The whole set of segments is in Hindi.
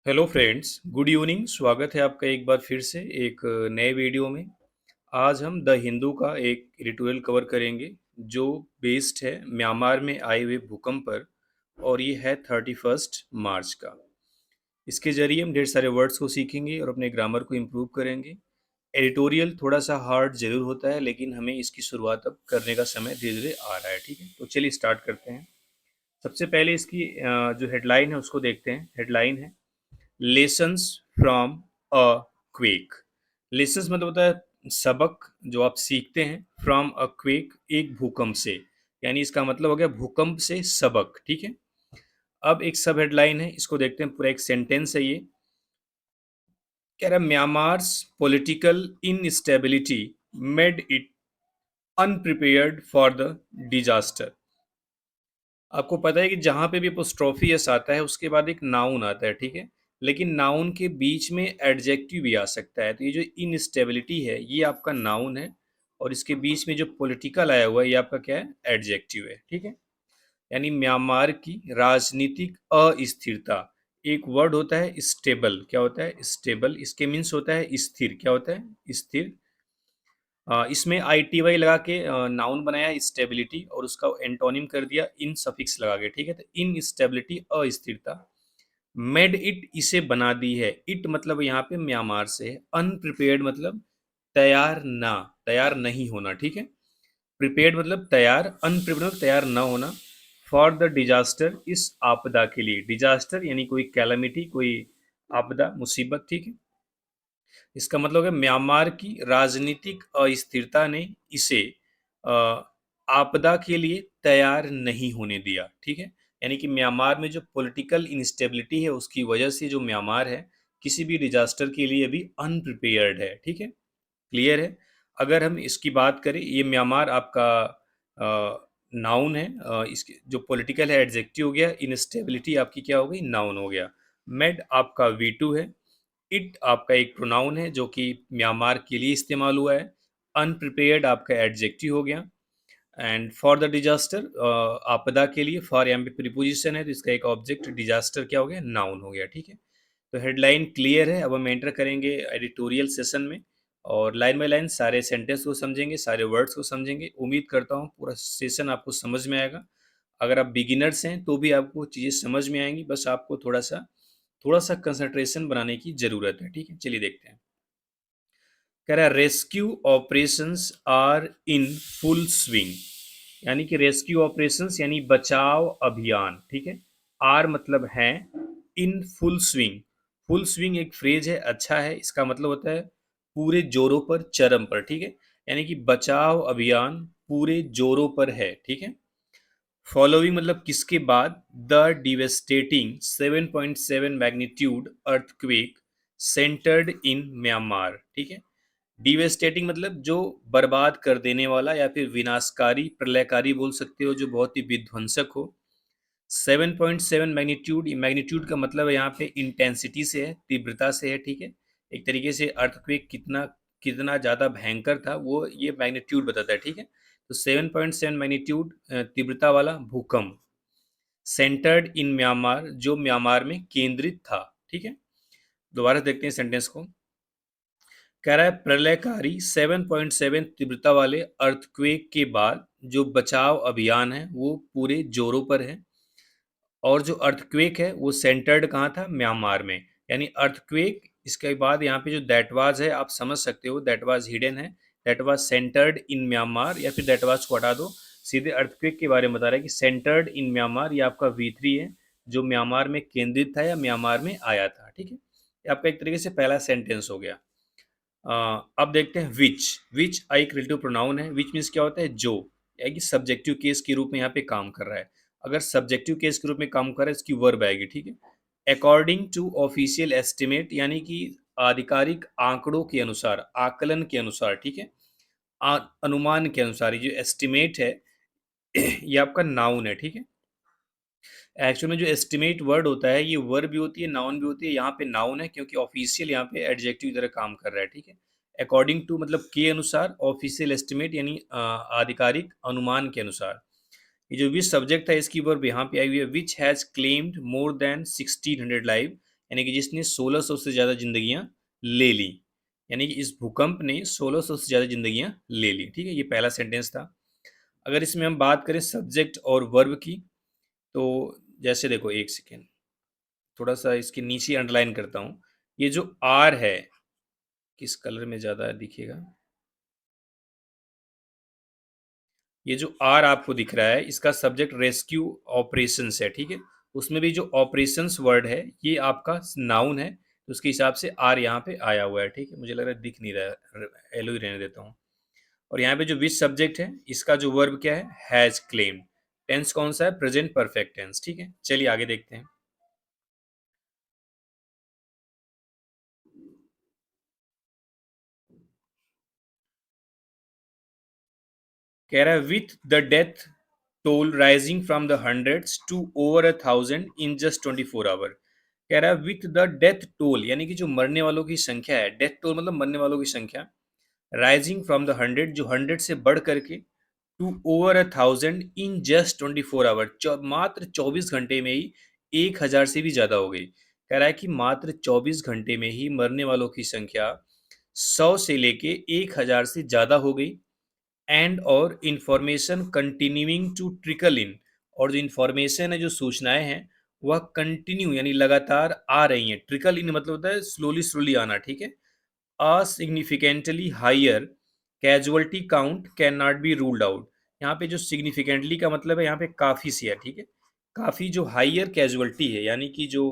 Hello friends, good evening. स्वागत है आपका एक बार फिर से एक नए वीडियो में। आज हम द हिंदू का एक एडिटोरियल कवर करेंगे जो बेस्ड है म्यांमार में आए हुए भूकंप पर, और ये है 31 मार्च का। इसके जरिए हम ढेर सारे वर्ड्स को सीखेंगे और अपने ग्रामर को इम्प्रूव करेंगे। एडिटोरियल थोड़ा सा हार्ड जरूर होता है, लेकिन हमें इसकी शुरुआत अब करने का समय धीरे धीरे आ रहा है। ठीक है, तो चलिए स्टार्ट करते हैं। सबसे पहले इसकी जो हेडलाइन है उसको देखते हैं। हेडलाइन है lessons from a quake. Lessons मतलब होता है सबक जो आप सीखते हैं, फ्रॉम अ क्वेक एक भूकंप से, यानी इसका मतलब हो गया भूकंप से सबक। ठीक है, अब एक सब हेडलाइन है, इसको देखते हैं। पूरा एक सेंटेंस है ये। कह रहा है Myanmar's political instability made it unprepared for the disaster. आपको पता है कि जहाँ पे भी अपोस्ट्रोफी एस आता है उसके बाद एक नाउन आता है, ठीक है। लेकिन नाउन के बीच में एडजेक्टिव भी आ सकता है। तो ये जो इनस्टेबिलिटी है ये आपका नाउन है, और इसके बीच में जो पॉलिटिकल आया हुआ है ये आपका क्या है, एडजेक्टिव है। ठीक है, यानी म्यांमार की राजनीतिक अस्थिरता। एक वर्ड होता है स्टेबल। क्या होता है? स्टेबल। इसके मीन्स होता है स्थिर। क्या होता है? स्थिर। इसमें आई टी वाई लगा के नाउन बनाया स्टेबिलिटी, और उसका एंटोनिम कर दिया इन सफिक्स लगा के। ठीक है, तो इन स्टेबिलिटी अस्थिरता। मेड इट इसे बना दी है। इट मतलब यहाँ पे म्यांमार से है। अनप्रिपेयर्ड मतलब तैयार ना, तैयार नहीं होना। ठीक है, प्रिपेयर्ड मतलब तैयार, अनप्रिपेयर्ड मतलब तैयार ना होना। फॉर द डिजास्टर, इस आपदा के लिए। डिजास्टर यानी कोई कैलमिटी, कोई आपदा, मुसीबत। ठीक है, इसका मतलब है म्यांमार की राजनीतिक अस्थिरता ने इसे अ, आपदा के लिए तैयार नहीं होने दिया। ठीक है, यानी कि म्यांमार में जो पॉलिटिकल इंस्टेबिलिटी है उसकी वजह से जो म्यांमार है किसी भी डिजास्टर के लिए अभी अनप्रिपेयर्ड है। ठीक है, क्लियर है। अगर हम इसकी बात करें, ये म्यांमार आपका नाउन है। इसके जो पॉलिटिकल है एडजेक्टिव हो गया, इंस्टेबिलिटी आपकी क्या हो गई, नाउन हो गया। मेड आपका V2 है। इट आपका एक प्रोनाउन है जो कि म्यांमार के लिए इस्तेमाल हुआ है। अनप्रिपेयर्ड आपका एडजेक्टिव हो गया। एंड फॉर द डिजास्टर, आपदा के लिए, फॉर यहाँ पे प्रीपोजिशन है तो इसका एक ऑब्जेक्ट, डिजास्टर क्या हो गया, नाउन हो गया। ठीक है, तो हेडलाइन क्लियर है। अब हम एंटर करेंगे एडिटोरियल सेशन में, और लाइन बाय लाइन सारे सेंटेंस को समझेंगे, सारे वर्ड्स को समझेंगे। उम्मीद करता हूँ पूरा सेशन आपको समझ में आएगा। अगर आप बिगिनर्स हैं तो भी आपको चीज़ें समझ में आएंगी, बस आपको थोड़ा सा कंसंट्रेशन बनाने की ज़रूरत है। ठीक है, चलिए देखते हैं। कह रहा है rescue operations are in full swing, यानी कि रेस्क्यू ऑपरेशंस यानी बचाव अभियान। ठीक है, आर मतलब है, इन फुल स्विंग। फुल स्विंग एक फ्रेज है, अच्छा है। इसका मतलब होता है पूरे जोरों पर, चरम पर। ठीक है, यानी कि बचाव अभियान पूरे जोरों पर है। ठीक है, फॉलोइंग मतलब किसके बाद, the devastating 7.7 magnitude earthquake centred in Myanmar. ठीक है, डिवेस्टेटिंग मतलब जो बर्बाद कर देने वाला, या फिर विनाशकारी, प्रलयकारी बोल सकते हो, जो बहुत ही विध्वंसक हो। 7.7 मैग्नीट्यूड, मैग्नीट्यूड का मतलब है यहाँ पे इंटेंसिटी से है, तीव्रता से है। ठीक है, एक तरीके से अर्थक्वेक कितना कितना ज़्यादा भयंकर था वो ये मैग्नीट्यूड बताता है। ठीक है, तो 7.7 मैग्नीट्यूड तीव्रता वाला भूकंप, सेंटर्ड इन म्यांमार, जो म्यांमार में केंद्रित था। ठीक है, दोबारा देखते हैं सेंटेंस को। कह रहा है प्रलयकारी 7.7 तीव्रता वाले अर्थक्वेक के बाद जो बचाव अभियान है वो पूरे जोरों पर है। और जो अर्थक्वेक है वो सेंटर्ड कहाँ था, म्यांमार में। यानी अर्थक्वेक, इसके बाद यहाँ पे जो दैट वाज है आप समझ सकते हो, दैट वाज हिडन है, that was centred in Myanmar, या फिर दैट वाज को हटा दो, सीधे अर्थक्वेक के बारे में बता रहा है कि सेंटर्ड इन म्यांमार, ये आपका V3 है, जो म्यांमार में केंद्रित था या म्यांमार में आया था। ठीक है, ये आपका एक तरीके से पहला सेंटेंस हो गया। अब देखते हैं विच आई रिलेटिव प्रोनाउन है। विच मीन्स क्या होता है, जो, यानी कि सब्जेक्टिव केस के रूप में यहाँ पे काम कर रहा है। अगर सब्जेक्टिव केस के रूप में काम कर रहा है इसकी वर्ब आएगी। ठीक है, अकॉर्डिंग टू ऑफिशियल एस्टिमेट, यानी कि आधिकारिक आंकड़ों के अनुसार, आकलन के अनुसार। ठीक है, अनुमान के अनुसार। ये जो एस्टिमेट है ये आपका नाउन है। ठीक है, एक्चुअल में जो एस्टिमेट वर्ड होता है ये वर्ब भी होती है, नाउन भी होती है। यहाँ पे नाउन है क्योंकि ऑफिशियल यहाँ पे एडजेक्टिव की तरह काम कर रहा है। ठीक है, अकॉर्डिंग टू मतलब के अनुसार, ऑफिशियल एस्टिमेट यानी आधिकारिक अनुमान के अनुसार। ये जो विच सब्जेक्ट था इसकी वर्ब यहाँ पे आई हुई है, which has claimed more than 1600 live, यानी कि जिसने 1600 से ज़्यादा जिंदगियां ले ली, यानी कि इस भूकंप ने 1600 से ज़्यादा जिंदगियां ले ली। ठीक है, ये पहला सेंटेंस था। अगर इसमें हम बात करें सब्जेक्ट और वर्ब की, तो जैसे देखो, एक सेकेंड, थोड़ा सा इसके नीचे अंडरलाइन करता हूँ। ये जो आर है, किस कलर में ज़्यादा दिखेगा, ये जो आर आपको दिख रहा है, इसका सब्जेक्ट रेस्क्यू ऑपरेशंस है। ठीक है, उसमें भी जो ऑपरेशंस वर्ड है ये आपका नाउन है, तो उसके हिसाब से आर यहाँ पे आया हुआ है। ठीक है, मुझे लग रहा है दिख नहीं रहा है, एलो ही रहने देता हूँ। और यहाँ पे जो विच सब्जेक्ट है, इसका जो वर्ब क्या है, हैज क्लेम्ड। टेंस कौन सा है, प्रेजेंट परफेक्ट टेंस। ठीक है, चलिए आगे देखते हैं। कह रहा है with the death toll rising from the hundreds to over 1000 in just 24 hour. कह रहा है विथ द डेथ टोल, यानी कि जो मरने वालों की संख्या है, डेथ टोल मतलब मरने वालों की संख्या, राइजिंग फ्रॉम द हंड्रेड, जो हंड्रेड से बढ़ करके, to over 1000 in just 24 hour, मात्र 24 घंटे में ही 1000 से भी ज्यादा हो गई। कह रहा है कि मात्र 24 घंटे में ही मरने वालों की संख्या 100 से लेके 1000 से ज्यादा हो गई। एंड और इंफॉर्मेशन कंटिन्यूइंग टू ट्रिकल इन, और जो इंफॉर्मेशन है, जो सूचनाएं हैं, वह कंटिन्यू यानी लगातार आ रही हैं। ट्रिकल इन मतलब होता है स्लोली स्लोली आना। ठीक है, a significantly higher casualty count can not be ruled out. यहाँ पे जो सिग्निफिकेंटली का मतलब है, यहाँ पे काफ़ी से है। ठीक है, काफ़ी जो हायर कैजुअलिटी है, यानी कि जो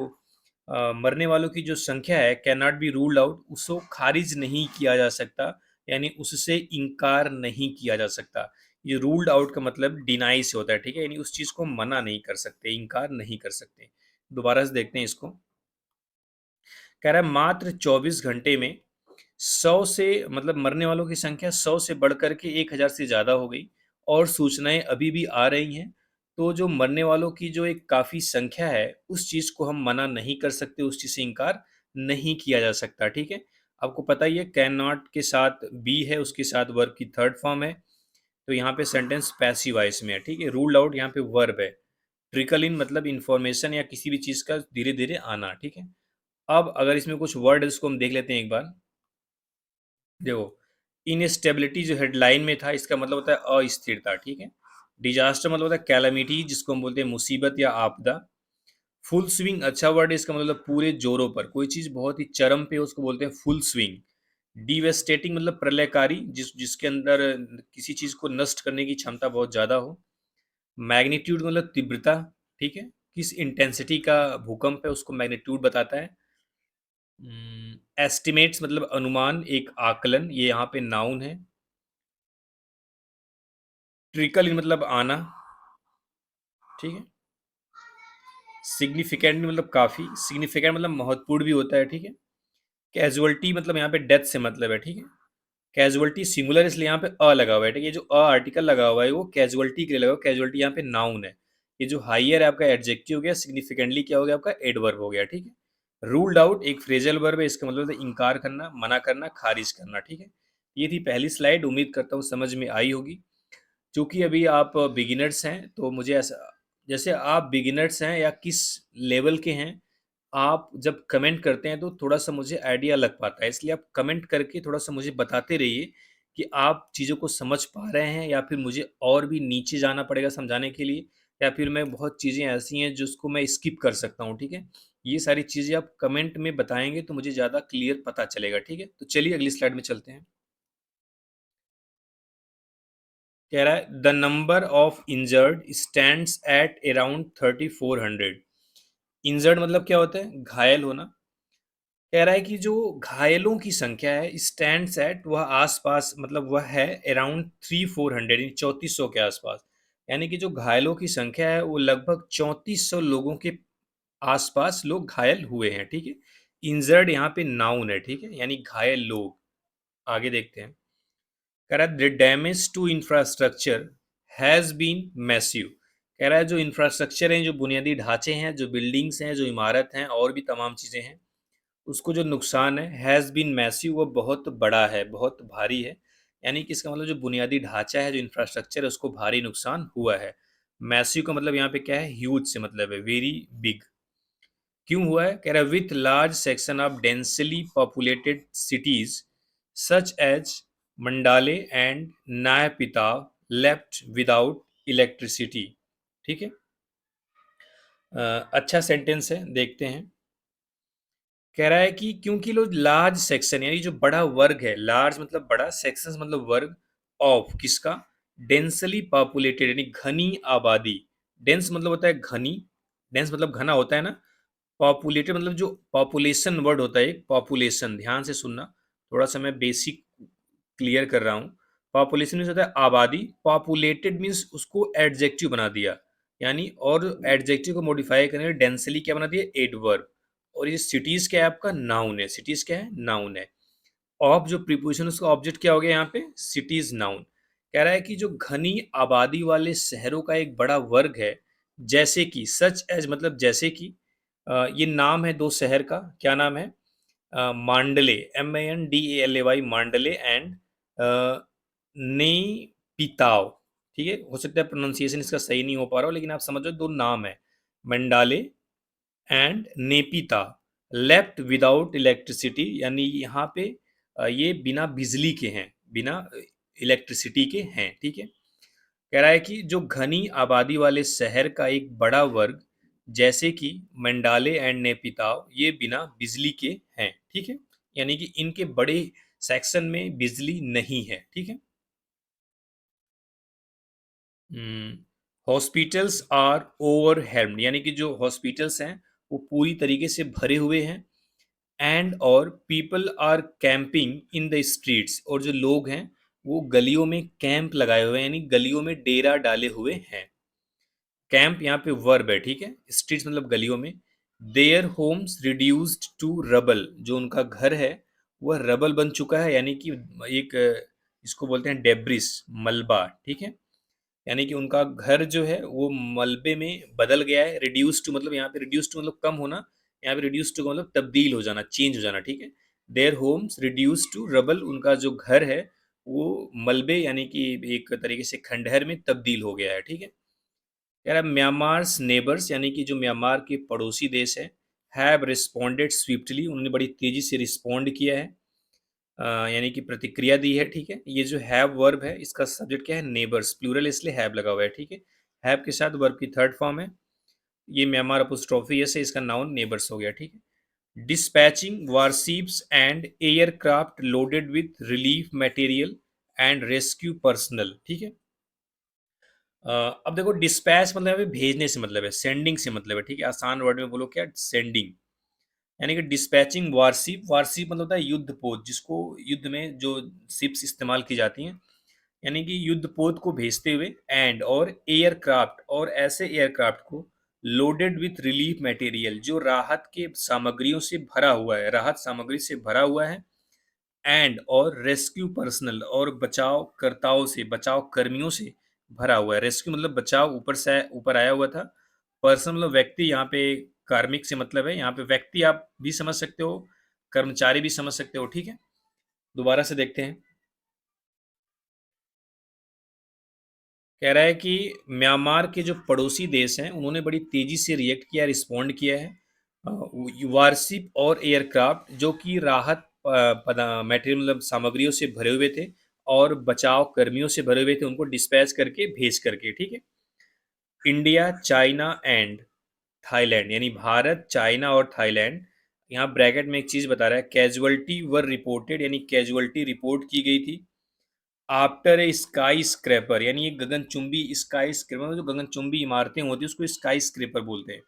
मरने वालों की जो संख्या है, can not be ruled out, उसको खारिज नहीं किया जा सकता, यानी उससे इनकार नहीं किया जा सकता। ये रूल्ड आउट का मतलब डिनाई से होता है। ठीक है, यानी उस चीज़ को मना नहीं कर सकते, इनकार नहीं कर सकते। दोबारा से देखते हैं इसको। कह रहा है मात्र 24 घंटे में 100 से, मतलब मरने वालों की संख्या 100 से बढ़कर के 1000 से ज़्यादा हो गई, और सूचनाएं अभी भी आ रही हैं। तो जो मरने वालों की जो एक काफ़ी संख्या है, उस चीज़ को हम मना नहीं कर सकते, उस चीज़ से इनकार नहीं किया जा सकता। ठीक है, आपको पता ही है, कैन नॉट के साथ बी है, उसके साथ वर्ब की थर्ड फॉर्म है, तो यहाँ पे सेंटेंस पैसिव वॉइस में है। ठीक है, रूल्ड आउट यहाँ पे वर्ब है। ट्रिकल इन मतलब इंफॉर्मेशन या किसी भी चीज़ का धीरे धीरे आना। ठीक है, अब अगर इसमें कुछ वर्ड है इसको हम देख लेते हैं एक बार। देखो, इनस्टेबिलिटी जो हेडलाइन में था, इसका मतलब होता है अस्थिरता। ठीक है, डिजास्टर मतलब होता है कैलामिटी, जिसको हम बोलते हैं मुसीबत या आपदा। फुल स्विंग अच्छा वर्ड है, इसका मतलब पूरे जोरों पर, कोई चीज बहुत ही चरम पे है, उसको बोलते हैं फुल स्विंग। डिवेस्टेटिंग मतलब प्रलयकारी, जिसके अंदर किसी चीज को नष्ट करने की क्षमता बहुत ज्यादा हो। मैग्नीट्यूड मतलब तीव्रता। ठीक है, किस इंटेंसिटी का भूकंप है उसको मैग्नीट्यूड बताता है। एस्टिमेट्स मतलब अनुमान, एक आकलन, ये यहाँ पे नाउन है। ट्रिकल इन मतलब आना। ठीक है, सिग्निफिकेंट मतलब काफी, सिग्निफिकेंट मतलब महत्वपूर्ण भी होता है। ठीक है, कैजुअलिटी मतलब यहाँ पे डेथ से मतलब है। ठीक है, कैजुअलिटी सिंगुलर, इसलिए यहाँ पे अ लगा हुआ है। ठीक है, ये जो अ आर्टिकल लगा हुआ है वो कैजुअलिटी के लिए लगा हुआ है। कैजुअलिटी यहाँ पे नाउन है। ये जो हाइयर है आपका एडजेक्टिव हो गया, सिग्निफिकेंटली क्या हो गया, आपका एडवर्ब हो गया। ठीक है, रूल्ड आउट एक फ्रेजल वर्ब है, इसका मतलब है इनकार करना, मना करना, खारिज करना। ठीक है, ये थी पहली स्लाइड, उम्मीद करता हूँ समझ में आई होगी। क्योंकि अभी आप बिगिनर्स हैं, तो मुझे ऐसा, जैसे आप बिगिनर्स हैं या किस लेवल के हैं, आप जब कमेंट करते हैं तो थोड़ा सा मुझे आइडिया लग पाता है, इसलिए आप कमेंट करके थोड़ा सा मुझे बताते रहिए कि आप चीज़ों को समझ पा रहे हैं, या फिर मुझे और भी नीचे जाना पड़ेगा समझाने के लिए, या फिर मैं बहुत चीज़ें ऐसी हैं जिसको मैं स्किप कर सकता हूँ। ठीक है, ये सारी चीज़ें आप कमेंट में बताएंगे तो मुझे ज़्यादा क्लियर पता चलेगा। ठीक है, तो चलिए अगली स्लाइड में चलते हैं। कह रहा है the number of injured stands at around 3400। Injured मतलब क्या होता है, घायल होना। कह रहा है कि जो घायलों की संख्या है, स्टैंड्स एट, वह आसपास, मतलब वह है अराउंड 3400, यानी 3400 के आसपास। यानी कि जो घायलों की संख्या है वो लगभग 3400 लोगों के आसपास लोग घायल हुए हैं। ठीक है, इंजर्ड यहाँ पे नाउन है। ठीक है, यानी घायल लोग। आगे देखते हैं। कह रहा है the damage to infrastructure has been massive. कह रहा है जो इंफ्रास्ट्रक्चर हैं, जो बुनियादी ढांचे हैं, जो बिल्डिंग्स हैं, जो इमारत हैं, और भी तमाम चीज़ें हैं, उसको जो नुकसान है, हैज़ बीन मैसिव, वो बहुत बड़ा है, बहुत भारी है। यानी कि इसका मतलब जो बुनियादी ढांचा है, जो इंफ्रास्ट्रक्चर है, उसको भारी नुकसान हुआ है। मैसिव का मतलब यहाँ पे क्या है, ह्यूज से मतलब है वेरी बिग। क्यों हुआ है? कह रहा है with large section of densely populated cities such as Mandalay and Naypyidaw left without electricity. ठीक है। अच्छा सेंटेंस है, देखते हैं। कह रहा है कि क्योंकि लोग लार्ज सेक्शन यानी जो बड़ा वर्ग है, लार्ज मतलब बड़ा, सेक्शन मतलब वर्ग, ऑफ किसका, डेंसली पॉपुलेटेड यानी घनी आबादी। डेंस मतलब होता है घनी, डेंस मतलब घना होता है ना, पॉपुलेटेड मतलब जो पॉपुलेशन वर्ड होता है, एक पॉपुलेशन, ध्यान से सुनना, थोड़ा सा मैं बेसिक क्लियर कर रहा हूँ। पॉपुलेशन मीन्स होता है आबादी, पॉपुलेटेड मीन्स उसको एडजेक्टिव बना दिया, यानी और एडजेक्टिव को मॉडिफाई करने डेंसली क्या बना दिया, एडवर्ब। और ये सिटीज क्या है, आपका नाउन है, सिटीज क्या है, नाउन है। ऑफ जो प्रीपोजिशन उसका ऑब्जेक्ट क्या हो गया यहाँ पे, सिटीज नाउन। कह रहा है कि जो घनी आबादी वाले शहरों का एक बड़ा वर्ग है, जैसे कि, सच एज मतलब जैसे कि, ये नाम है दो शहर का, क्या नाम है, मांडले, MANDALAY, मांडले एंड ने पिताव। ठीक है, हो सकता है प्रोनाउंसिएशन इसका सही नहीं हो पा रहा हो, लेकिन आप समझो दो नाम है, Mandalay and Naypyidaw, left without electricity, यानी यहाँ पे ये बिना बिजली के हैं, बिना इलेक्ट्रिसिटी के हैं। ठीक है। कह रहा है कि जो घनी आबादी वाले शहर का एक बड़ा वर्ग, जैसे कि मंडाले एंड नेपिताव, ये बिना बिजली के हैं। ठीक है, यानी कि इनके बड़े सेक्शन में बिजली नहीं है। ठीक है। हॉस्पिटल्स आर ओवरवेल्म्ड, यानी कि जो हॉस्पिटल्स हैं वो पूरी तरीके से भरे हुए हैं। एंड और people are camping in the streets, और जो लोग हैं वो गलियों में कैंप लगाए हुए हैं, यानी गलियों में डेरा डाले हुए हैं। कैंप यहाँ पे वर्ब है। ठीक है, स्ट्रीट्स मतलब गलियों में। Their homes reduced to rubble, जो उनका घर है वह रबल बन चुका है, यानी कि एक इसको बोलते हैं डेब्रिस, मलबा। ठीक है, यानी कि उनका घर जो है वो मलबे में बदल गया है। रिड्यूस टू मतलब यहाँ पे रिड्यूस टू मतलब कम होना, यहाँ पे रिड्यूस टू मतलब तब्दील हो जाना, चेंज हो जाना। ठीक है, their homes reduce to rubble, उनका जो घर है वो मलबे यानी कि एक तरीके से खंडहर में तब्दील हो गया है। ठीक है। कह रहा है म्यांमार्स नेबर्स, यानी कि जो म्यांमार के पड़ोसी देश है, हैव रिस्पॉन्डेड स्विफ्टली, उन्होंने बड़ी तेजी से रिस्पॉन्ड किया है, यानी कि प्रतिक्रिया दी है। ठीक है, ये जो हैव वर्ब है इसका सब्जेक्ट क्या है, नेबर्स, प्लूरल इसलिए हैव लगा हुआ है। ठीक है, हैव के साथ वर्ब की थर्ड फॉर्म है, ये म्यांमार अपोस्ट्रोफी है, इसका नाउन नेबर्स हो गया। ठीक है। Dispatching warships and aircraft loaded with relief material and rescue personnel. ठीक है। अब देखो डिस्पैच मतलब है भेजने से मतलब है, सेंडिंग से मतलब है। ठीक है, आसान वर्ड में बोलो क्या, सेंडिंग। यानी कि डिस्पैचिंग वारशिप, वारशिप मतलब होता है युद्ध पोत, जिसको युद्ध में जो शिप्स इस्तेमाल की जाती हैं, यानी कि युद्ध पोत को भेजते हुए। एंड और एयरक्राफ्ट, और ऐसे एयरक्राफ्ट को लोडेड विथ रिलीफ मटेरियल, जो राहत के सामग्रियों से भरा हुआ है, राहत सामग्री से भरा हुआ है। एंड और रेस्क्यू पर्सनल, और बचावकर्ताओं से, बचाव कर्मियों से भरा हुआ है। रेस्क्यू मतलब बचाव ऊपर से ऊपर आया हुआ था। पर्सन मतलब व्यक्ति, यहाँ पे कार्मिक से मतलब है, यहाँ पे व्यक्ति आप भी समझ सकते हो, कर्मचारी भी समझ सकते हो। ठीक है, दोबारा से देखते हैं। कह रहा है कि म्यांमार के जो पड़ोसी देश हैं उन्होंने बड़ी तेजी से रिएक्ट किया, रिस्पॉन्ड किया है। वारशिप और एयरक्राफ्ट जो कि राहत मटेरियल मतलब सामग्रियों से भरे हुए थे और बचाव कर्मियों से भरे हुए थे, उनको डिस्पैच करके भेज करके। ठीक है। इंडिया, चाइना एंड थाईलैंड, यानी भारत, चाइना और थाईलैंड, यहाँ ब्रैकेट में एक चीज बता रहा है, कैजुअलिटी वर रिपोर्टेड, यानी कैजुअलिटी रिपोर्ट की गई थी आफ्टर ए स्काई स्क्रैपर, यानी एक गगनचुंबी, स्काई स्क्रैपर जो गगनचुंबी इमारतें होती है उसको स्काई स्क्रैपर बोलते हैं।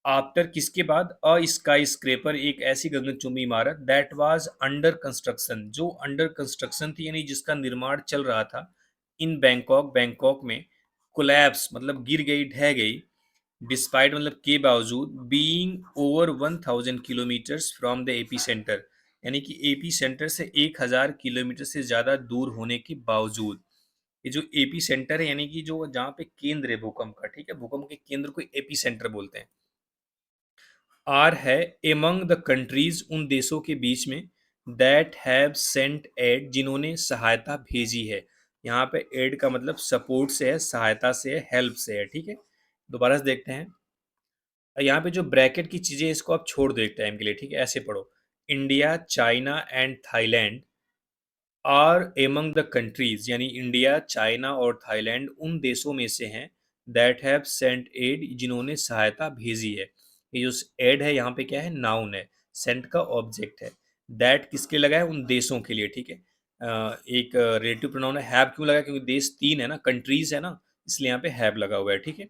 आफ्टर किसके बाद, अ स्काई स्क्रैपर, एक ऐसी गगनचुंबी इमारत, दैट वाज अंडर कंस्ट्रक्शन, जो अंडर कंस्ट्रक्शन थी, यानी जिसका निर्माण चल रहा था, इन बैंकॉक, बैंकॉक में, कोलैप्स मतलब गिर गई, ढह गई, डिस्पाइट मतलब के बावजूद, being over 1000 kilometres from the AP centre, यानी कि एपी सेंटर से 1000 किलोमीटर से ज़्यादा दूर होने के बावजूद। ये जो एपी सेंटर है यानी कि जो जहाँ पे केंद्र है भूकंप का, ठीक है, भूकंप के केंद्र को एपी सेंटर बोलते हैं। आर है एमंग द कंट्रीज, उन देशों के बीच में, दैट हैव सेंट एड, जिन्होंने सहायता भेजी है। यहाँ पे एड का मतलब सपोर्ट से है, सहायता से है, हेल्प से है। ठीक है, दोबारा से देखते हैं। यहाँ पे जो ब्रैकेट की चीज़ें इसको आप छोड़ दो एक टाइम के लिए, ठीक है? ऐसे पढ़ो, India, China and Thailand are among the countries, यानी इंडिया, चाइना और थाईलैंड उन देशों में से हैं दैट हैव सेंट एड, जिन्होंने सहायता भेजी है। ये जो एड है यहाँ पे क्या है, नाउन है, सेंट का ऑब्जेक्ट है, दैट किसके लगा है, उन देशों के लिए, ठीक है। एक रिलेटिव प्रोनाउन है, हैव क्यों लगा, क्योंकि देश तीन है ना, कंट्रीज है ना, इसलिए यहाँ पे हैव लगा हुआ है, ठीक है।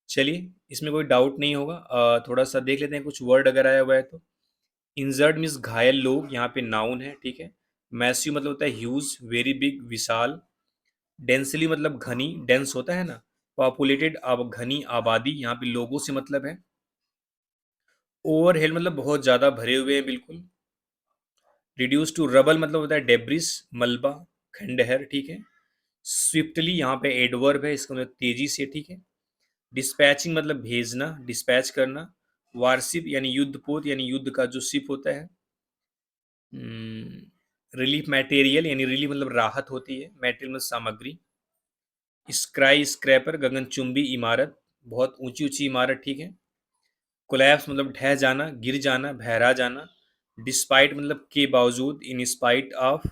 चलिए, इसमें कोई डाउट नहीं होगा। थोड़ा सा देख लेते हैं कुछ वर्ड अगर आया हुआ है तो। इंजर्ड मीन्स घायल लोग, यहाँ पे नाउन है, ठीक है। मैसिव मतलब होता है ह्यूज, वेरी बिग, विशाल। डेंसली मतलब घनी, डेंस होता है ना। पॉपुलेटेड, अब घनी आबादी, यहाँ पे लोगों से मतलब है। ओवरहेड मतलब बहुत ज्यादा भरे हुए हैं, बिल्कुल। रिड्यूस टू रबल मतलब होता है डेब्रिस, मलबा, खंडहर, ठीक है। स्विफ्टली यहाँ पे एडवर्ब है, इसका मतलब तेजी से, ठीक है। डिस्पैचिंग मतलब भेजना, डिस्पैच करना। वारशिप यानी युद्धपोत, यानी युद्ध का जो शिप होता है। रिलीफ मटेरियल, यानी रिलीफ मतलब राहत होती है, मटेरियल मतलब सामग्री। स्काई स्क्रैपर गगनचुंबी इमारत, बहुत ऊंची ऊंची इमारत, ठीक है। कोलैप्स मतलब ढह जाना, गिर जाना, बहरा जाना। डिस्पाइट मतलब के बावजूद, इन स्पाइट ऑफ।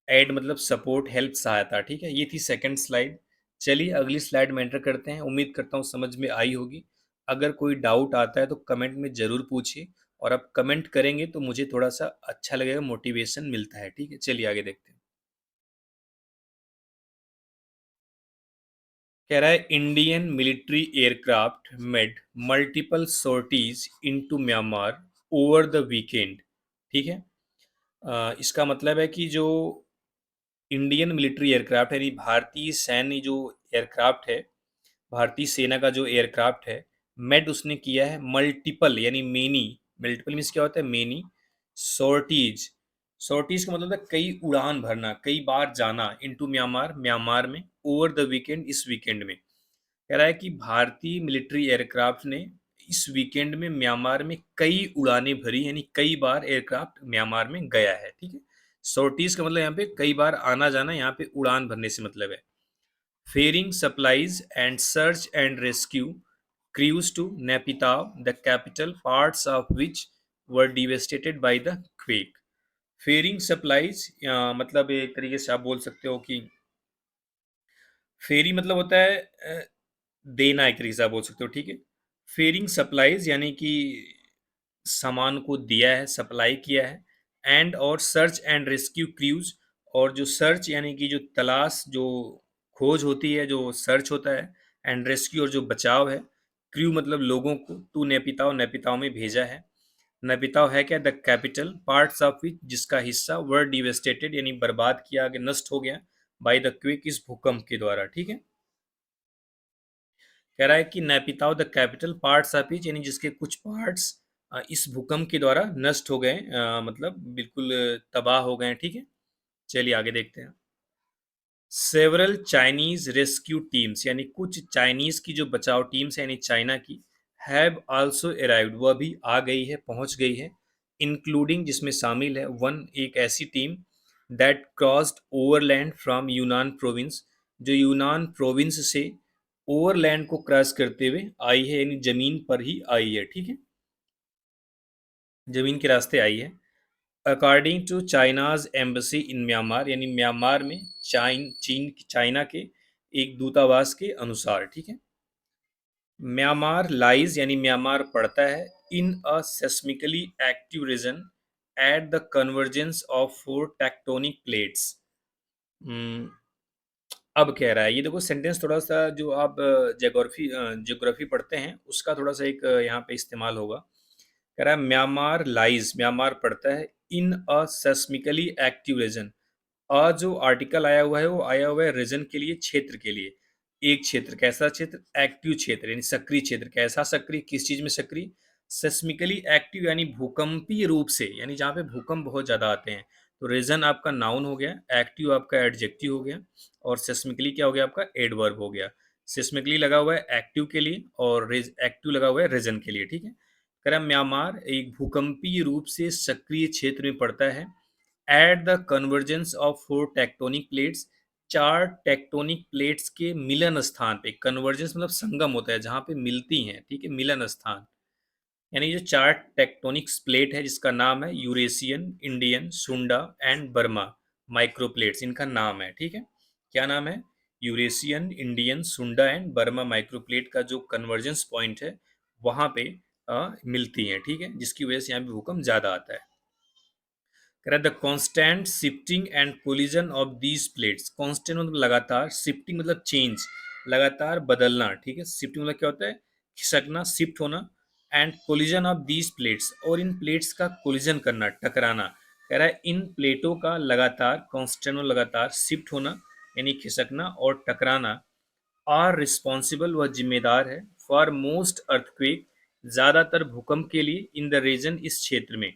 एड मतलब सपोर्ट, हेल्प, सहायता, ठीक है। ये थी सेकंड स्लाइड। चलिए अगली स्लाइड में एंटर करते हैं। उम्मीद करता हूँ समझ में आई होगी। अगर कोई डाउट आता है तो कमेंट में ज़रूर पूछिए, और आप कमेंट करेंगे तो मुझे थोड़ा सा अच्छा लगेगा, मोटिवेशन मिलता है, ठीक है। चलिए आगे देखते हैं। कह रहा है Indian military aircraft made multiple sorties into Myanmar over the weekend, ठीक है। इसका मतलब है कि जो इंडियन मिलिट्री एयरक्राफ्ट है, यानी भारतीय सैन्य जो एयरक्राफ्ट है, भारतीय सेना का जो एयरक्राफ्ट है, मेड उसने किया है मल्टीपल, यानी मेनी। मल्टीपल मीन्स क्या होता है, मेनी। सॉर्टीज, सॉर्टीज का मतलब है कई उड़ान भरना, कई बार जाना, इनटू म्यांमार, म्यांमार में, ओवर द वीकेंड, इस वीकेंड में। कह रहा है कि भारतीय मिलिट्री एयरक्राफ्ट ने इस वीकेंड में म्यांमार में कई उड़ानें भरी, यानी कई बार एयरक्राफ्ट म्यांमार में गया है, ठीक है। सॉर्टीज का मतलब यहाँ पे कई बार आना जाना, यहाँ पे उड़ान भरने से मतलब है। Ferrying supplies and search and rescue crews to Naypyidaw, the capital, parts of which were devastated by the quake. Ferrying supplies मतलब एक तरीके से आप बोल सकते हो कि फेरी मतलब होता है देना, एक तरीके से आप बोल सकते हो, ठीक है। फेयरिंग सप्लाईज यानी कि सामान को दिया है, सप्लाई किया है। एंड और सर्च एंड रेस्क्यू क्रूज, और जो सर्च यानी कि जो तलाश, जो खोज होती है, जो सर्च होता है। एंड रेस्क्यू और जो बचाव है। क्रू मतलब लोगों को, टू नेपिताओ, नेपिताओ में भेजा है। नेपिताओ है क्या, द कैपिटल, पार्ट्स ऑफ विच जिसका हिस्सा, वर डिवेस्टेटेड यानी बर्बाद किया गया, नष्ट हो गया, बाय द क्विक इस भूकंप के द्वारा, ठीक है। कह रहा है कि Naypyidaw the capital, parts of which यानी जिसके कुछ पार्ट्स इस भूकंप के द्वारा नष्ट हो गए, मतलब बिल्कुल तबाह हो गए, ठीक है। चलिए आगे देखते हैं। सेवरल चाइनीज रेस्क्यू टीम्स, यानी कुछ चाइनीज की जो बचाव टीम्स है, यानी चाइना की, हैव आल्सो अराइव्ड, वह भी आ गई है, पहुंच गई है। इंक्लूडिंग जिसमें शामिल है, वन एक ऐसी team that crossed overland from यूनान प्रोविंस, जो यूनान प्रोविंस से ओवरलैंड को क्रॉस करते हुए आई है, यानी जमीन पर ही आई है, ठीक है। जमीन के रास्ते आई है। According to China's embassy in Myanmar, यानी म्यांमार में चीन चाइना के एक दूतावास के अनुसार, ठीक है। म्यांमार लाइज यानी म्यांमार पड़ता है in a seismically active region at the convergence of four tectonic plates. अब कह रहा है, ये देखो सेंटेंस थोड़ा सा जो आप ज्योग्राफी पढ़ते हैं उसका थोड़ा सा एक यहाँ पे इस्तेमाल होगा। कह रहा है म्यांमार लाइज, म्यांमार पड़ता है in a seismically active reason. अ जो आर्टिकल आया हुआ है वो आया हुआ है रीजन के लिए, क्षेत्र के लिए। एक क्षेत्र, कैसा क्षेत्र, एक्टिव क्षेत्र, यानी सक्रिय क्षेत्र। कैसा सक्रिय, किस चीज में सक्रिय, सेस्मिकली एक्टिव यानी भूकंपीय रूप से, यानी जहाँ पे भूकंप बहुत ज्यादा आते हैं। तो रीजन आपका नाउन हो गया, एक्टिव आपका एडजेक्टिव हो गया, और सेस्मिकली क्या हो गया आपका, एडवर्ब हो गया। सेस्मिकली लगा हुआ है एक्टिव के लिए, और एक्टिव लगा हुआ है रीजन के लिए, ठीक है। कह रहा है म्यांमार एक भूकंपीय रूप से सक्रिय क्षेत्र में पड़ता है eight the convergence of four tectonic plates, 4 tectonic plates के मिलन स्थान पे, कन्वर्जेंस मतलब संगम होता है जहाँ पे मिलती हैं, ठीक है, मिलन स्थान, यानी जो 4 टेक्टोनिक प्लेट है जिसका नाम है यूरेशियन, इंडियन, सुंडा एंड बर्मा माइक्रोप्लेट्स, इनका नाम है, ठीक है। क्या नाम है? यूरेशियन, इंडियन, सुंडा एंड बर्मा माइक्रोप्लेट का जो कन्वर्जेंस पॉइंट है वहां पे मिलती हैं, ठीक है, जिसकी वजह से यहाँ पे भूकंप ज्यादा आता है। कह रहा है the constant shifting and collision of these plates, constant मतलब लगातार, शिफ्टिंग मतलब चेंज, लगातार बदलना, ठीक है, शिफ्टिंग मतलब क्या होता है? खिसकना, शिफ्ट होना, and collision of these plates, और इन प्लेट्स का कोलिजन करना, टकराना। कह रहा है इन प्लेटों का लगातार, कॉन्स्टेंट लगातार शिफ्ट होना यानी खिसकना और टकराना, आर रिस्पॉन्सिबल, वह जिम्मेदार है, फॉर मोस्ट अर्थक्वेक, ज्यादातर भूकंप के लिए, इन द रीजन, इस क्षेत्र में।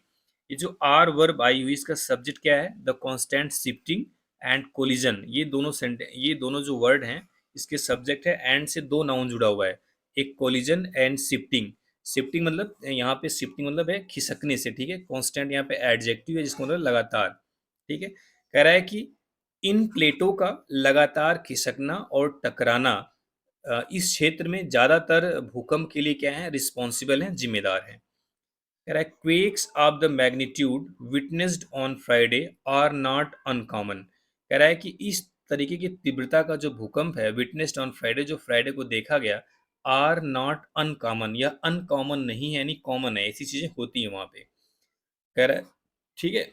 ये जो आर वर्ब आई हुई इसका सब्जेक्ट क्या है? The constant shifting and collision, ये दोनों जो वर्ड हैं इसके सब्जेक्ट है, एंड से दो नाउन जुड़ा हुआ है, एक कोलिजन एंड शिफ्टिंग। शिफ्टिंग मतलब यहाँ पे शिफ्टिंग मतलब है खिसकने से, ठीक है, कांस्टेंट यहाँ पे एडजेक्टिव है जिसका मतलब लगातार, ठीक है। कह रहा है कि इन प्लेटों का लगातार खिसकना और टकराना इस क्षेत्र में ज्यादातर भूकंप के लिए क्या है? रिस्पॉन्सिबल हैं, जिम्मेदार हैं। कह रहा है quakes of the magnitude witnessed on Friday are not uncommon. कह रहा है कि इस तरीके की तीव्रता का जो भूकंप है विटनेस्ड ऑन फ्राइडे, जो फ्राइडे को देखा गया, आर नॉट अनकॉमन, या अनकॉमन नहीं है यानी कॉमन है, ऐसी चीजें होती हैं वहां पे। कह रहा है, ठीक है,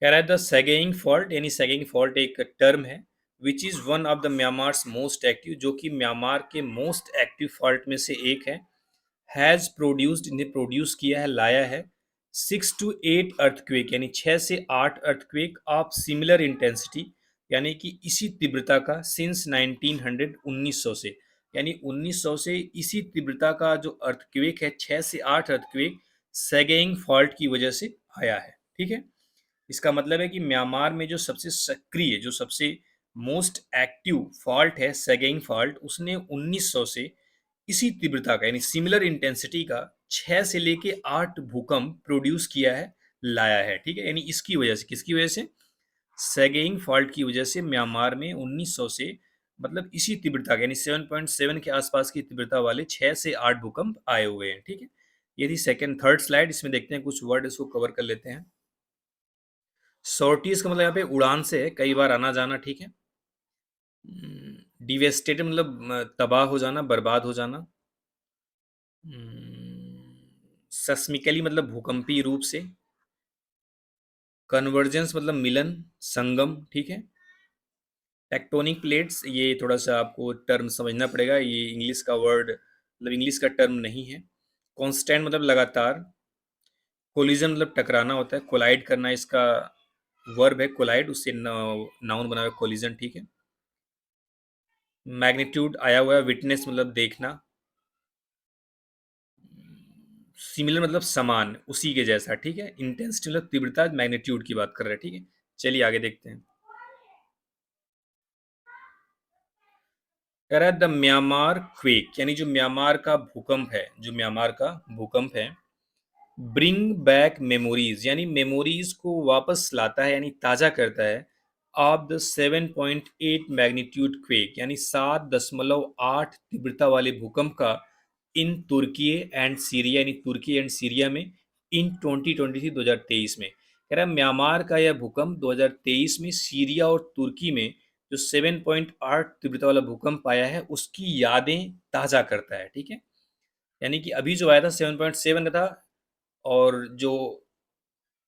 कह रहा है द सेगेइंग फॉल्ट, यानी सेगेइंग फॉल्ट एक टर्म है, which is one of the Myanmar's most active, जो कि म्यांमार के मोस्ट एक्टिव फॉल्ट में से एक है। हैज प्रोड्यूस्ड, इन्हें प्रोड्यूस किया है, लाया है, 6 to 8 अर्थक्वेक, यानी 6 से 8 अर्थक्वेक ऑफ सिमिलर इंटेंसिटी, यानी कि इसी तीव्रता का, सिंस 1900, 1900 से, यानी 1900 से इसी तीव्रता का जो अर्थक्वेक है, 6 से 8 अर्थक्वेक सेगेइंग फॉल्ट की वजह से आया है, ठीक है। इसका मतलब है कि म्यांमार में जो सबसे सक्रिय, जो सबसे मोस्ट एक्टिव फॉल्ट है सेगेइंग फॉल्ट, उसने 1900 से इसी तीव्रता का यानी सिमिलर इंटेंसिटी का 6 से लेके 8 भूकंप प्रोड्यूस किया है, लाया है, ठीक है। यानी इसकी वजह से, किसकी वजह से? सेगेइंग फॉल्ट की वजह से म्यांमार में 1900 से, मतलब इसी तीव्रता का यानी 7.7 के आसपास की तीव्रता वाले 6 से 8 भूकंप आए हुए हैं, ठीक है। ये थी सेकंड, थर्ड स्लाइड, इसमें देखते हैं कुछ वर्ड, इसको कवर कर लेते हैं। सॉर्टीज का मतलब यहाँ पे उड़ान से है, कई बार आना जाना, ठीक है। डिवेस्टेटेड मतलब तबाह हो जाना, बर्बाद हो जाना। सस्मिकली मतलब भूकंपीय रूप से। कन्वर्जेंस मतलब मिलन, संगम, ठीक है। टेक्टोनिक प्लेट्स, ये थोड़ा सा आपको टर्म समझना पड़ेगा, ये इंग्लिश का वर्ड, मतलब इंग्लिश का टर्म नहीं है। कांस्टेंट मतलब लगातार। कोलिजन मतलब टकराना होता है, कोलाइड करना इसका वर्ब है, कोलाइड, उससे नाउन बना हुआ है कोलिजन, ठीक है। मैग्नीट्यूड आया हुआ है, विटनेस मतलब देखना। सिमिलर मतलब समान, उसी के जैसा, ठीक है। इंटेंसिटी मतलब तीव्रता, मैग्नीट्यूड की बात कर रहे हैं, ठीक है। चलिए आगे देखते हैं। कह रहा है द म्यांमार क्वेक, यानी जो म्यांमार का भूकंप है, जो म्यांमार का भूकंप है, ब्रिंग बैक मेमोरीज, यानी मेमोरीज को वापस लाता है, यानी ताजा करता है, ऑफ द 7.8 मैग्नीट्यूड क्वेक, यानी 7.8 तीव्रता वाले भूकंप का, इन तुर्की एंड सीरिया, यानी तुर्की एंड सीरिया में, इन 2023, 2023 में। कह रहा है म्यांमार का यह भूकंप 2023 में सीरिया और तुर्की में जो 7.8 तीव्रता वाला भूकंप आया है उसकी यादें ताजा करता है, ठीक है। यानी कि अभी जो आया था 7.7 का था, और जो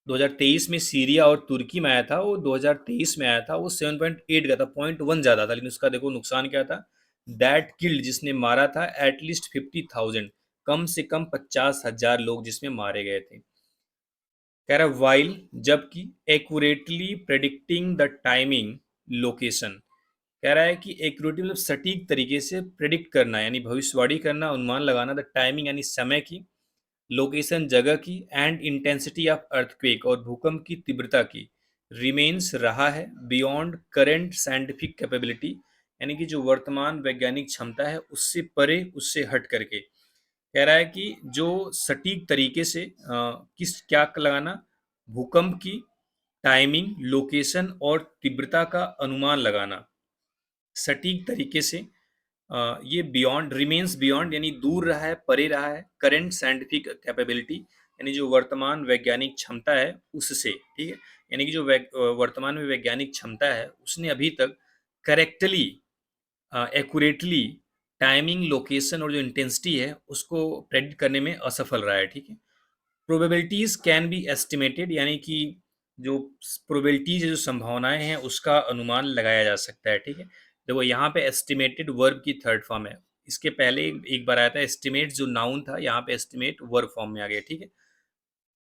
2023 में सीरिया और तुर्की में आया था वो 2023 में आया था, वो 7.8 का था, 0.1 ज्यादा था, लेकिन उसका देखो नुकसान क्या था? दैट किल्ड, जिसने मारा था, एटलीस्ट 50,000, कम से कम 50,000 लोग जिसमें मारे गए थे। कह रहा वाइल, जबकि, accurately predicting the timing, location. कह रहा है कि एक्यूरेटली मतलब सटीक तरीके से प्रेडिक्ट करना, यानी भविष्यवाणी करना, अनुमान लगाना, द टाइमिंग यानी समय की, लोकेशन जगह की, एंड इंटेंसिटी ऑफ अर्थक्वेक और भूकंप की तीव्रता की, रिमेन्स रहा है, बियॉन्ड करेंट साइंटिफिक कैपेबिलिटी, यानी कि जो वर्तमान वैज्ञानिक क्षमता है उससे परे, उससे हट करके। कह रहा है कि जो सटीक तरीके से किस क्या लगाना, भूकंप की टाइमिंग, लोकेशन और तीव्रता का अनुमान लगाना सटीक तरीके से। ये बियॉन्ड रिमेन्स बियॉन्ड यानी दूर रहा है, परे रहा है करेंट साइंटिफिक कैपेबिलिटी यानी जो वर्तमान वैज्ञानिक क्षमता है उससे, ठीक है। यानी कि जो वर्तमान में वैज्ञानिक क्षमता है उसने अभी तक करेक्टली, एक्यूरेटली टाइमिंग, लोकेशन और जो इंटेंसिटी है उसको प्रेडिक्ट करने में असफल रहा है, ठीक है। प्रोबेबिलिटीज कैन बी एस्टिमेटेड यानी कि जो प्रोबेबिलिटीज जो संभावनाएं हैं उसका अनुमान लगाया जा सकता है, ठीक है। देखो यहाँ पे एस्टिमेटेड वर्ब की थर्ड फॉर्म है। इसके पहले एक बार आया था एस्टिमेट जो नाउन था, यहाँ पे एस्टिमेट वर्ब फॉर्म में आ गया, ठीक है।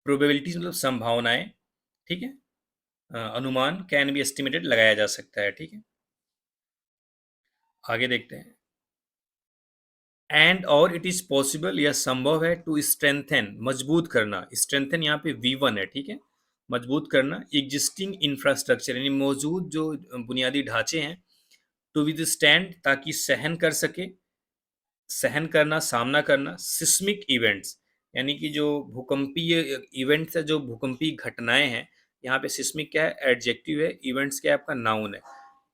प्रोबेबिलिटीज मतलब संभावनाएं, ठीक है। अनुमान कैन बी एस्टिमेटेड लगाया जा सकता है, ठीक है। आगे देखते हैं। एंड और इट इज पॉसिबल, यह संभव है, टू स्ट्रेंथन मजबूत करना, स्ट्रेंथन यहाँ पे V1 है, ठीक है। मजबूत करना एग्जिस्टिंग इंफ्रास्ट्रक्चर यानी मौजूद जो बुनियादी ढांचे हैं, टू विद स्टैंड ताकि सहन कर सके, सहन करना, सामना करना सिस्मिक इवेंट्स यानी कि जो भूकंपीय इवेंट्स है, जो भूकंपीय घटनाएं हैं। यहाँ पे सिस्मिक क्या है, एडजेक्टिव है, इवेंट्स क्या है, आपका नाउन है।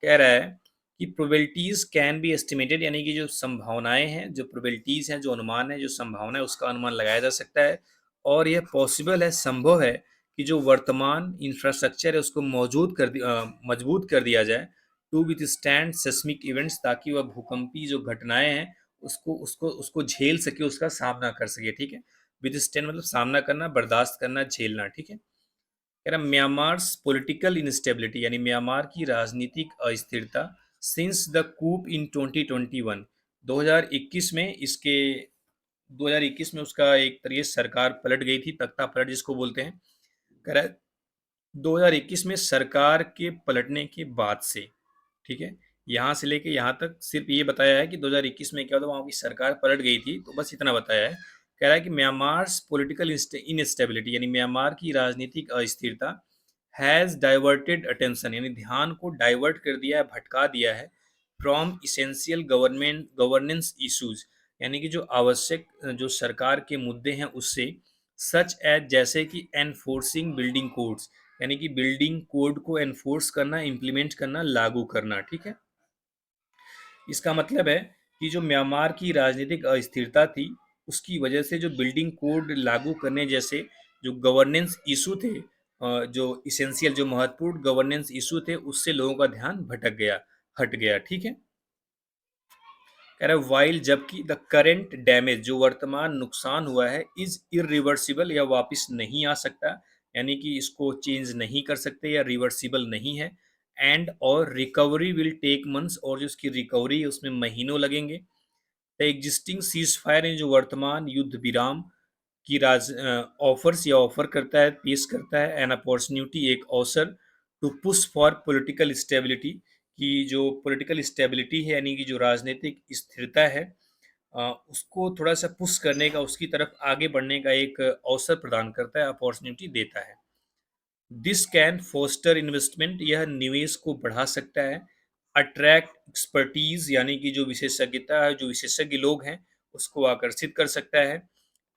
कह रहा है कि प्रोबेबिलिटीज कैन बी एस्टिमेटेड यानी कि जो संभावनाएं हैं, जो प्रोबेबिलिटीज हैं, जो अनुमान है, जो संभावना है उसका अनुमान लगाया जा सकता है। और यह पॉसिबल है, संभव है कि जो वर्तमान इंफ्रास्ट्रक्चर है उसको मजबूत कर दिया जाए, to withstand seismic events ताकि वह भूकंपी जो घटनाएं हैं उसको उसको उसको झेल सके, उसका सामना कर सके, ठीक है। विद स्टैंड मतलब सामना करना, बर्दाश्त करना, झेलना, ठीक है। कह रहा म्यांमार्स पॉलिटिकल इंस्टेबिलिटी यानी म्यांमार की राजनीतिक अस्थिरता सिंस द कूप इन 2021 2021 में इसके 2021 में उसका एक तरीके से सरकार पलट गई थी, तख्ता पलट जिसको बोलते हैं। कह रहा है 2021 में सरकार के पलटने के बाद से, ठीक है, यहाँ से लेके यहाँ तक सिर्फ ये बताया है कि 2021 में क्या हुआ, वहाँ की सरकार पलट गई थी, तो बस इतना बताया है। कह रहा है कि म्यांमार्स पॉलिटिकल इनस्टेबिलिटी यानी म्यांमार की राजनीतिक अस्थिरता हैज़ डाइवर्टेड अटेंशन यानी ध्यान को डाइवर्ट कर दिया है, भटका दिया है, फ्रॉम इसेंशियल गवर्नेंस इश्यूज यानी कि जो आवश्यक जो सरकार के मुद्दे हैं उससे, सच एज जैसे कि एनफोर्सिंग बिल्डिंग कोड्स यानी कि बिल्डिंग कोड को एनफोर्स करना, इम्प्लीमेंट करना, लागू करना, ठीक है। इसका मतलब है कि जो म्यांमार की राजनीतिक अस्थिरता थी उसकी वजह से जो बिल्डिंग कोड लागू करने जैसे जो गवर्नेंस इशू थे, जो इसेंशियल जो महत्वपूर्ण गवर्नेंस इशू थे उससे लोगों का ध्यान भटक गया, हट गया, ठीक है। कह रहा है वाइल जबकि द करेंट डैमेज जो वर्तमान नुकसान हुआ है इज इरिवर्सिबल या वापस नहीं आ सकता यानी कि इसको चेंज नहीं कर सकते या रिवर्सिबल नहीं है। एंड और रिकवरी विल टेक मंथ्स और जो उसकी रिकवरी है उसमें महीनों लगेंगे। द एग्जिस्टिंग सीज फायर जो वर्तमान युद्ध विराम की राज ऑफर्स या ऑफर करता है, पेश करता है एन अपॉर्चुनिटी एक अवसर, to push for political stability की जो पॉलिटिकल स्टेबिलिटी है यानी कि जो राजनीतिक स्थिरता है, उसको थोड़ा सा पुश करने का, उसकी तरफ आगे बढ़ने का एक अवसर प्रदान करता है, अपॉर्चुनिटी देता है। दिस कैन फोस्टर इन्वेस्टमेंट यह निवेश को बढ़ा सकता है। अट्रैक्ट एक्सपर्टीज यानी कि जो विशेषज्ञता है, जो विशेषज्ञ लोग हैं उसको आकर्षित कर सकता है।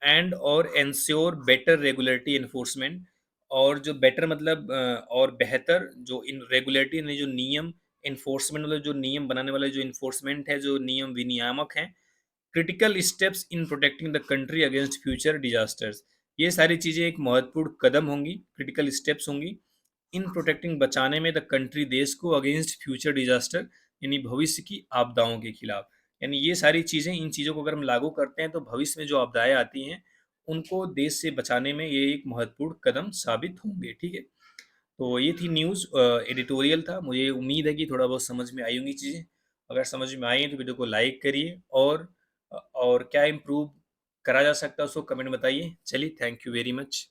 एंड और एंश्योर बेटर रेगुलेटरी एनफोर्समेंट और जो बेटर मतलब और बेहतर जो इन रेगुलेटरी ने जो नियम एनफोर्समेंट मतलब जो नियम बनाने वाले जो इन्फोर्समेंट है, जो नियम विनियामक हैं, critical steps in protecting the country against future disasters ये सारी चीज़ें एक महत्वपूर्ण कदम होंगी, क्रिटिकल स्टेप्स होंगी इन प्रोटेक्टिंग बचाने में द कंट्री देश को अगेंस्ट फ्यूचर डिजास्टर यानी भविष्य की आपदाओं के खिलाफ। यानी ये सारी चीज़ें, इन चीज़ों को अगर हम लागू करते हैं तो भविष्य में जो आपदाएं आती हैं उनको देश से बचाने में ये एक महत्वपूर्ण कदम साबित होंगे, ठीक है। तो ये थी न्यूज़, एडिटोरियल था। मुझे उम्मीद है कि थोड़ा बहुत समझ में आई होंगी चीज़ें। अगर समझ में आई हैं तो वीडियो को लाइक करिए और क्या इम्प्रूव करा जा सकता है उसको कमेंट बताइए। चलिए, थैंक यू वेरी मच।